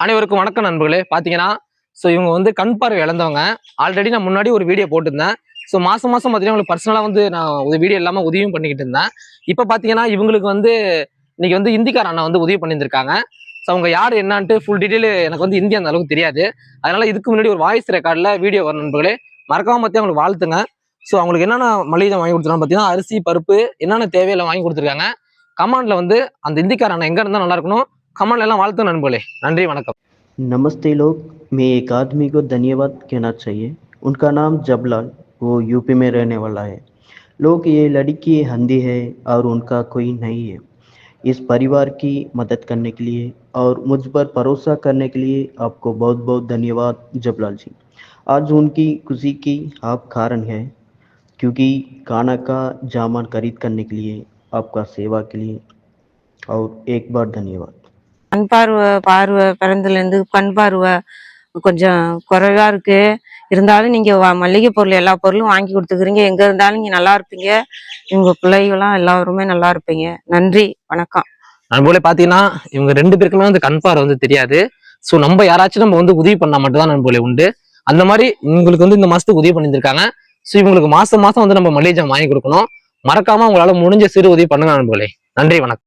அனைவருக்கும் வணக்கம் நண்பர்களே. பாத்தீங்கன்னா இவங்க வந்து கண் பார்வை இழந்தவங்க. ஆல்ரெடி நான் முன்னாடி ஒரு வீடியோ போட்டிருந்தேன். மாசம் பாத்தீங்கன்னா உங்களுக்கு பர்சனலா வந்து நான் ஒரு வீடியோ இல்லாம உதவியும் பண்ணிக்கிட்டு இருந்தேன். இப்ப பாத்தீங்கன்னா இவங்களுக்கு வந்து இன்னைக்கு வந்து இந்திக்கார அண்ணா வந்து உதவி பண்ணியிருந்திருக்காங்க. அவங்க யார் என்னான்ட்டு ஃபுல் டீட்டெயில் எனக்கு வந்து இந்தி அந்த அளவுக்கு தெரியாது. அதனால இதுக்கு முன்னாடி ஒரு வாய்ஸ் ரெக்கார்ட்ல வீடியோ வரும் நண்பர்களே. மறக்காம பத்தி அவங்களுக்கு வாழ்த்துங்க. அவங்களுக்கு என்னென்ன மளிகை வாங்கி கொடுத்துருக்காங்க பாத்தீங்கன்னா அரிசி பருப்பு என்னென்ன தேவையில்லை வாங்கி கொடுத்துருக்காங்க. கமாண்ட்ல வந்து அந்த இந்திக்கார அண்ணா எங்க இருந்தா நல்லா இருக்கணும் கமெண்ட்ல எல்லாம் வாழ்த்து நண்பர்களே. நன்றி வணக்கம். नमस्ते लोग, मैं एक आदमी को धन्यवाद कहना चाहिए। उनका नाम जबलाल, वो यूपी में रहने वाला है। लोग ये लड़की अंधी है और उनका कोई नहीं है। इस परिवार की मदद करने के लिए और मुझ पर भरोसा करने के लिए आपको बहुत बहुत धन्यवाद जबलाल जी। आज उनकी खुशी की आप कारण हैं, क्योंकि खाना का सामान खरीद करने के लिए आपका सेवा के लिए और एक बार धन्यवाद। கண் பார்வை பிறந்ததுலேருந்து கண் பார்வை கொஞ்சம் குறைவா இருக்கு. இருந்தாலும் நீங்க மளிகை பொருள் எல்லா பொருளும் வாங்கி கொடுத்துக்கிறீங்க. எங்க இருந்தாலும் நீங்க நல்லா இருப்பீங்க. உங்க பிள்ளைகளாம் எல்லாருமே நல்லா இருப்பீங்க. நன்றி, வணக்கம். நண்பர்களே, பாத்தீங்கன்னா இவங்க 2 பேருக்குமே வந்து கண் பார்வை வந்து தெரியாது. நம்ம யாராச்சும் நம்ம வந்து உதவி பண்ணா மட்டும் தான் நண்பர்களே உண்டு. அந்த மாதிரி இவங்களுக்கு வந்து இந்த மாசத்துக்கு உதவி பண்ணியிருக்காங்க. இவங்களுக்கு மாசம் வந்து நம்ம மளிகை வாங்கி கொடுக்கணும். மறக்காம உங்களால முடிஞ்ச சிறு உதவி பண்ணுங்க நண்பர்களே. நன்றி, வணக்கம்.